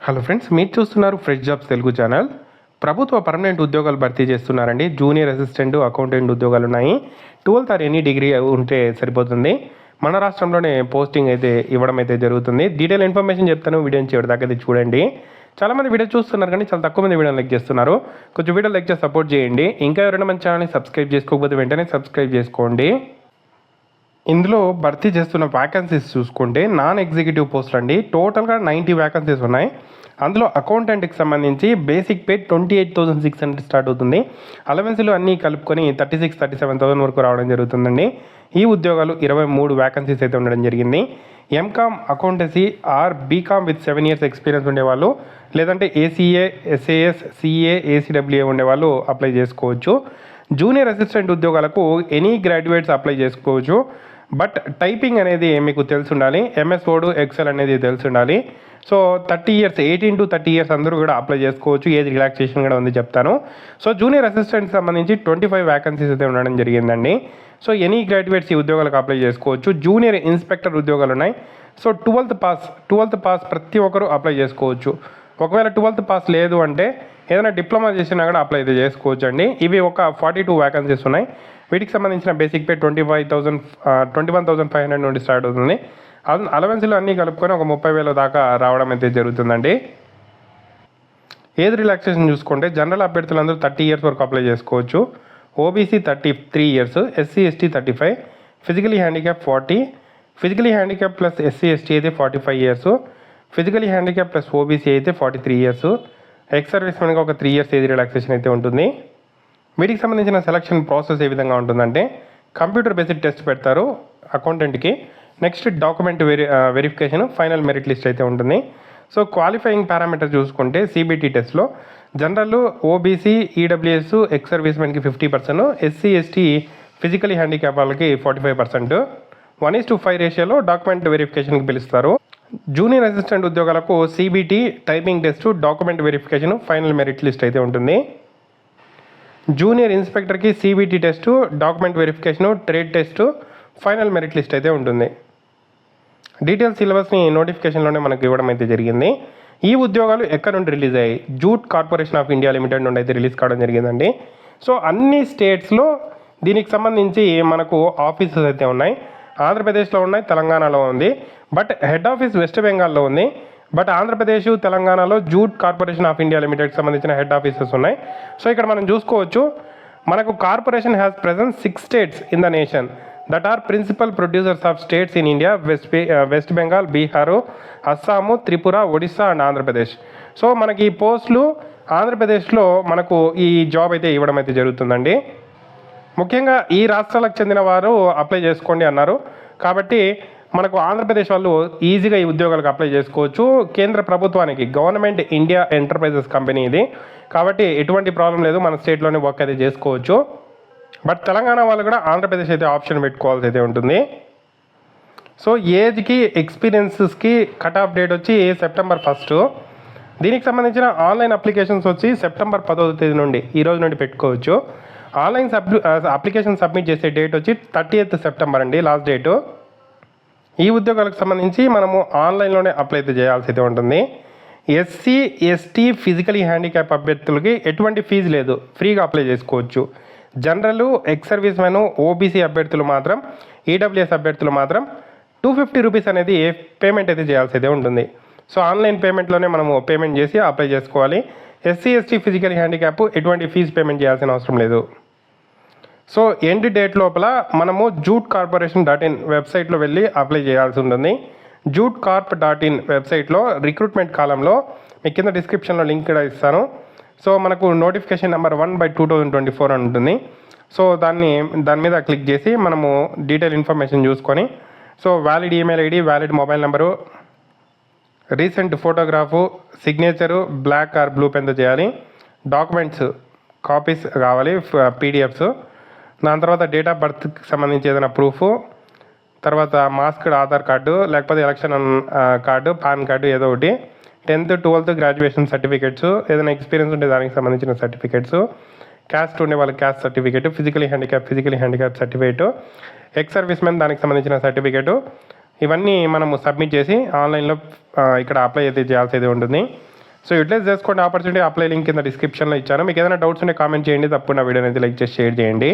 Hello friends, మీరు చూస్తున్నారు fresh jobs Telugu channel. ప్రభుత్వ పర్మనెంట్ ఉద్యోగాలు భర్తీ చేస్తున్నారండి. జూనియర్ అసిస్టెంట్, అకౌంటెంట్ ఉద్యోగాలు ఉన్నాయి. 12th ఆర్ ఎనీ డిగ్రీ ఉంటే సరిపోతుంది. మన రాష్ట్రంలోనే పోస్టింగ్ అయితే ఇవ్వడం అయితే జరుగుతుంది. డీటెయిల్ ఇన్ఫర్మేషన్ చెప్తాను, వీడియోని చివరి దాకా అయితే చూడండి. చాలామంది వీడియో చూస్తున్నారు కానీ చాలా తక్కువ మంది వీడియో లైక్ చేస్తున్నారు. కొంచెం వీడియో లైక్ చేసి సపోర్ట్ చేయండి. ఇంకా ఎవరైనా మన ఛానల్ని సబ్స్క్రైబ్ చేసుకోకపోతే వెంటనే సబ్స్క్రైబ్ చేసుకోండి. ఇందులో భర్తీ చేస్తున్న వ్యాకెన్సీస్ చూసుకుంటే నాన్ ఎగ్జిక్యూటివ్ పోస్టులు అండి. టోటల్గా 90 వ్యాకెన్సీస్ ఉన్నాయి. అందులో అకౌంటెంట్కి సంబంధించి బేసిక్ పే 28,600 స్టార్ట్ అవుతుంది. అలవెన్స్లు అన్నీ కలుపుకొని 36-37,000 వరకు రావడం జరుగుతుందండి. ఈ ఉద్యోగాలు 23 వ్యాకెన్సీస్ అయితే ఉండడం జరిగింది. MCom accountancy or BCom with 7 years experience ఉండేవాళ్ళు, లేదంటే ఏసీఏ, ఎస్ఏఎస్, సిఏ, ఏసీడబ్ల్యూఏ ఉండేవాళ్ళు అప్లై చేసుకోవచ్చు. జూనియర్ అసిస్టెంట్ ఉద్యోగాలకు ఎనీ గ్రాడ్యుయేట్స్ అప్లై చేసుకోవచ్చు. బట్ టైపింగ్ అనేది మీకు తెలిసి ఉండాలి. ఎంఎస్ వర్డ్, ఎక్సెల్ అనేది తెలిసి ఉండాలి. సో 30 years, 18 to 30 years అందరూ కూడా అప్లై చేసుకోవచ్చు. ఏజ్ రిలాక్సేషన్ కూడా ఉంది చెప్తాను. సో జూనియర్ అసిస్టెంట్ సంబంధించి 25 వ్యాకెన్సీస్ అయితే ఉండడం జరిగిందండి. సో ఎనీ గ్రాడ్యుయేట్స్ ఈ ఉద్యోగాలకు అప్లై చేసుకోవచ్చు. జూనియర్ ఇన్స్పెక్టర్ ఉద్యోగాలు ఉన్నాయి. సో 12th పాస్ ప్రతి ఒక్కరూ అప్లై చేసుకోవచ్చు. ఒకవేళ 12th పాస్ లేదు అంటే ఏదైనా డిప్లొమా చేసినా కూడా అప్లై అయితే చేసుకోవచ్చు అండి. ఇవి ఒక 42 వ్యాకెన్సీస్ ఉన్నాయి. వీటికి సంబంధించిన బేసిక్ పే 21,500 నుండి స్టార్ట్ అవుతుంది. అలవెన్స్లు అన్నీ కలుపుకొని ఒక 30,000 దాకా రావడం అయితే జరుగుతుందండి. ఏజ్ రిలాక్సేషన్ చూసుకుంటే జనరల్ అభ్యర్థులందరూ 30 years వరకు అప్లై చేసుకోవచ్చు. OBC 33 years, SC ST 35, physically handicap 40, physically handicap plus SC ST అయితే 45 years, physically handicap plus OBC అయితే 43 years. ఎక్స్ సర్వీస్ మెన్గా ఒక 3 years ఏజ్ రిలాక్సేషన్ అయితే ఉంటుంది. వీటికి సంబంధించిన సెలక్షన్ ప్రాసెస్ ఏ విధంగా ఉంటుందంటే కంప్యూటర్ బేస్డ్ టెస్ట్ పెడతారు అకౌంటెంట్కి. Next document verification, final merit list అయితే ఉంటుంది. సో క్వాలిఫైయింగ్ పారామీటర్ చూసుకుంటే సిబిటి టెస్ట్లో general, OBC, EWS, ex service మెన్కి 50%, ఎస్సీ ఎస్టీ, ఫిజికలీ హ్యాండిక్యాప్ వాళ్ళకి 45%, 1:5 రేషియోలో డాక్యుమెంట్ వెరిఫికేషన్కి పిలుస్తారు. జూనియర్ అసిస్టెంట్ ఉద్యోగాలకు CBT, typing test, document verification, final merit list అయితే ఉంటుంది. జూనియర్ ఇన్స్పెక్టర్కి CBT test, document verification, trade test, final merit list అయితే ఉంటుంది. డీటెయిల్స్ సిలబస్ని నోటిఫికేషన్లోనే మనకు ఇవ్వడం అయితే జరిగింది. ఈ ఉద్యోగాలు ఎక్కడ నుండి రిలీజ్ అయ్యాయి? Jute corporation of India limited నుండి అయితే రిలీజ్ కావడం జరిగిందండి. సో అన్ని స్టేట్స్లో దీనికి సంబంధించి మనకు ఆఫీసెస్ అయితే ఉన్నాయి. ఆంధ్రప్రదేశ్లో ఉన్నాయి, తెలంగాణలో ఉంది. బట్ హెడ్ ఆఫీస్ వెస్ట్ బెంగాల్లో ఉంది. బట్ ఆంధ్రప్రదేశ్, తెలంగాణలో జూట్ కార్పొరేషన్ ఆఫ్ ఇండియా లిమిటెడ్కి సంబంధించిన హెడ్ ఆఫీసెస్ ఉన్నాయి. సో ఇక్కడ మనం చూసుకోవచ్చు, మనకు corporation has present 6 states in the nation that are principal producers of states in India: West Bengal, Bihar, Assam, Tripura, Odisha and Andhra Pradesh. So మనకి ఈ పోస్టులు ఆంధ్రప్రదేశ్లో మనకు ఈ జాబ్ అయితే ఇవ్వడం అయితే జరుగుతుందండి. ముఖ్యంగా ఈ రాష్ట్రాలకు చెందిన వారు అప్లై చేసుకోండి అన్నారు. కాబట్టి మనకు ఆంధ్రప్రదేశ్ వాళ్ళు ఈజీగా ఈ ఉద్యోగాలకు అప్లై చేసుకోవచ్చు. కేంద్ర ప్రభుత్వానికి, గవర్నమెంట్ ఇండియా ఎంటర్ప్రైజెస్ కంపెనీ ఇది. కాబట్టి ఎటువంటి ప్రాబ్లం లేదు, మన స్టేట్లోనే వర్క్ అయితే చేసుకోవచ్చు. బట్ తెలంగాణ వాళ్ళు కూడా ఆంధ్రప్రదేశ్ అయితే ఆప్షన్ పెట్టుకోవాల్సి అయితే ఉంటుంది. సో ఏజ్కి, ఎక్స్పీరియన్సెస్కి కట్ ఆఫ్ డేట్ వచ్చి September 1. దీనికి సంబంధించిన ఆన్లైన్ అప్లికేషన్స్ వచ్చి September 10 నుండి, ఈ రోజు నుండి పెట్టుకోవచ్చు. ఆన్లైన్ అప్లికేషన్ సబ్మిట్ చేసే డేట్ వచ్చి 30th September అండి, లాస్ట్ డేటు. ఈ ఉద్యోగాలకు సంబంధించి మనము ఆన్లైన్లోనే అప్లై అయితే చేయాల్సి అయితే ఉంటుంది. ఎస్సీ ఎస్టీ ఫిజికలీ హ్యాండిక్యాప్ అభ్యర్థులకి ఎటువంటి ఫీజు లేదు, ఫ్రీగా అప్లై చేసుకోవచ్చు. General, ex service men, OBC అభ్యర్థులు మాత్రం, ఈడబ్ల్యూఎస్ అభ్యర్థులు మాత్రం 250 రూపీస్ అనేది పేమెంట్ అయితే చేయాల్సి అయితే ఉంటుంది. సో ఆన్లైన్ పేమెంట్లోనే మనము పేమెంట్ చేసి అప్లై చేసుకోవాలి. ఎస్సీ ఎస్టీ ఫిజికల్ హ్యాండిక్యాప్ ఎటువంటి ఫీజు పేమెంట్ చేయాల్సిన అవసరం లేదు. సో ఎండ్ డేట్ లోపల మనము JUTECorporation.in వెబ్సైట్లో వెళ్ళి అప్లై చేయాల్సి ఉంటుంది. JUTECorp.in వెబ్సైట్లో రిక్రూట్మెంట్ కాలంలో మీ కింద డిస్క్రిప్షన్లో లింక్ కూడా ఇస్తాను. సో మనకు నోటిఫికేషన్ నెంబర్ 1/2024 అని ఉంటుంది. సో దాని మీద క్లిక్ చేసి మనము డీటెయిల్ ఇన్ఫర్మేషన్ చూసుకొని, so valid email ID, valid mobile number, recent photograph, signature black or blue పెన్తో చేయాలి. డాక్యుమెంట్స్ కాపీస్ కావాలి, పీడిఎఫ్స్. దాని తర్వాత డేట్ ఆఫ్ బర్త్కి సంబంధించి ఏదైనా ప్రూఫ్, తర్వాత మాస్క్డ్ ఆధార్ కార్డు, లేకపోతే ఎలక్షన్ కార్డు, పాన్ కార్డు ఏదో ఒకటి, 10th 12th గ్రాడ్యుయేషన్ సర్టిఫికేట్స్, ఏదైనా ఎక్స్పీరియన్స్ ఉంటే దానికి సంబంధించిన సర్టిఫికేట్స్, క్యాస్ట్ ఉండే వాళ్ళకి caste certificate, physically handicap certificate, ex service men దానికి సంబంధించిన సర్టిఫికేటు, ఇవన్నీ మనము సబ్మిట్ చేసి ఆన్లైన్లో ఇక్కడ అప్లై అయితే చేయాల్సి అయితే ఉంటుంది. సో యూటిలైజ్ చేసుకోండి ఆపర్చునిటీ. అప్లై లింక్ కింద డిస్క్రిప్షన్లో ఇచ్చాను. మీకు ఏదైనా డౌట్స్ ఉంటే కామెంట్ చేయండి. తప్పకుండా వీడియో అనేది లైక్ చేసి షేర్ చేయండి.